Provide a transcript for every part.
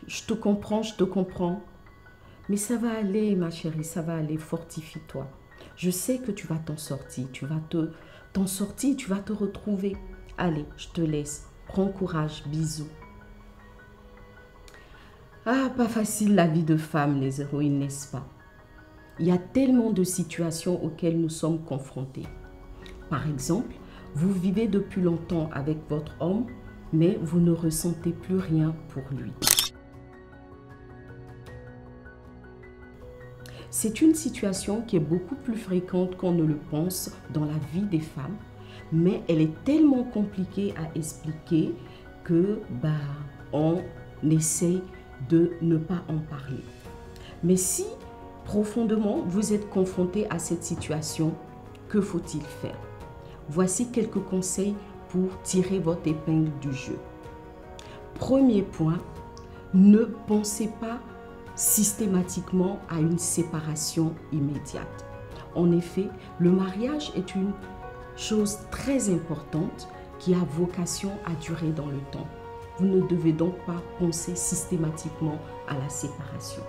je te comprends, je te comprends. Mais ça va aller, ma chérie, ça va aller, fortifie-toi. Je sais que tu vas t'en sortir, t'en sortir, tu vas te retrouver. Allez, je te laisse. Prends courage, bisous. Ah, pas facile la vie de femme, les héroïnes, n'est-ce pas? Il y a tellement de situations auxquelles nous sommes confrontés. Par exemple, vous vivez depuis longtemps avec votre homme, mais vous ne ressentez plus rien pour lui. C'est une situation qui est beaucoup plus fréquente qu'on ne le pense dans la vie des femmes, mais elle est tellement compliquée à expliquer que on essaie de ne pas en parler. Mais si profondément vous êtes confronté à cette situation, que faut-il faire? Voici quelques conseils pour tirer votre épingle du jeu. Premier point, ne pensez pas systématiquement à une séparation immédiate. En effet, le mariage est une chose très importante qui a vocation à durer dans le temps. Vous ne devez donc pas penser systématiquement à la séparation.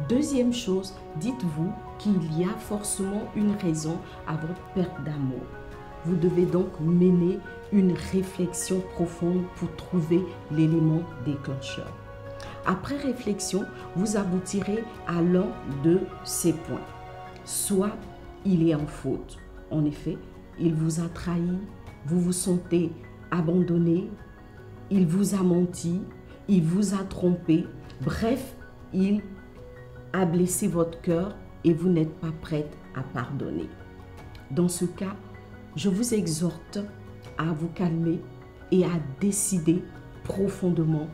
Deuxième chose, dites-vous qu'il y a forcément une raison à votre perte d'amour. Vous devez donc mener une réflexion profonde pour trouver l'élément déclencheur. Après réflexion, vous aboutirez à l'un de ces points. Soit il est en faute. En effet, il vous a trahi, vous vous sentez abandonné, il vous a menti, il vous a trompé. Bref, il a blessé votre cœur et vous n'êtes pas prête à pardonner. Dans ce cas, je vous exhorte à vous calmer et à décider profondément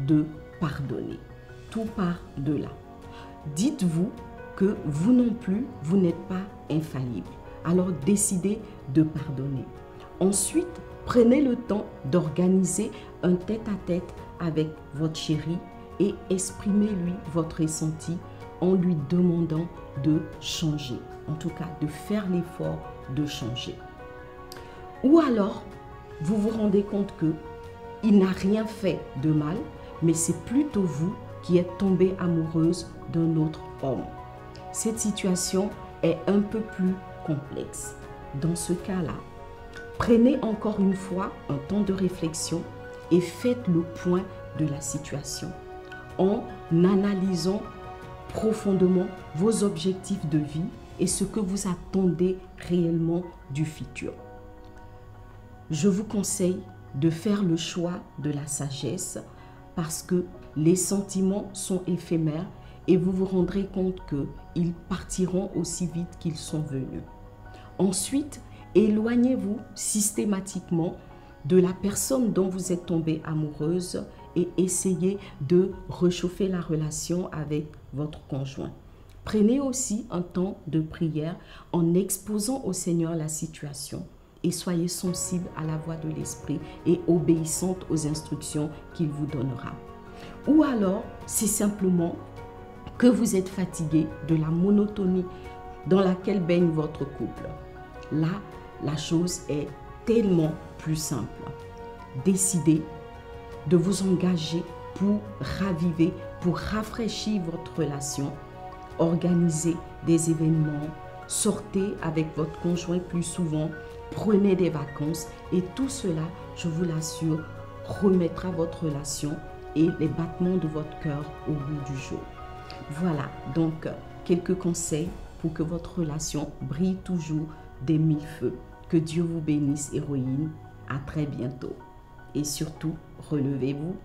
de pardonner. Tout part de là. Dites-vous que vous non plus, vous n'êtes pas infaillible. Alors décidez de pardonner. Ensuite, prenez le temps d'organiser un tête-à-tête avec votre chéri et exprimez-lui votre ressenti en lui demandant de changer. En tout cas, de faire l'effort de changer. Ou alors, vous vous rendez compte qu'il n'a rien fait de mal, mais c'est plutôt vous qui êtes tombée amoureuse d'un autre homme. Cette situation est un peu plus complexe. Dans ce cas-là, prenez encore une fois un temps de réflexion et faites le point de la situation en analysant profondément vos objectifs de vie et ce que vous attendez réellement du futur. Je vous conseille de faire le choix de la sagesse parce que les sentiments sont éphémères et vous vous rendrez compte qu'ils partiront aussi vite qu'ils sont venus. Ensuite, éloignez-vous systématiquement de la personne dont vous êtes tombée amoureuse et essayez de réchauffer la relation avec votre conjoint. Prenez aussi un temps de prière en exposant au Seigneur la situation et soyez sensible à la voix de l'Esprit et obéissante aux instructions qu'il vous donnera. Ou alors, c'est simplement que vous êtes fatigué de la monotonie dans laquelle baigne votre couple. Là, la chose est tellement plus simple. Décidez de vous engager pour raviver, pour rafraîchir votre relation. Organisez des événements, sortez avec votre conjoint plus souvent, prenez des vacances et tout cela, je vous l'assure, remettra votre relation et les battements de votre cœur au bout du jour. Voilà donc quelques conseils pour que votre relation brille toujours des mille feux. Que Dieu vous bénisse, héroïne. À très bientôt. Et surtout, relevez-vous.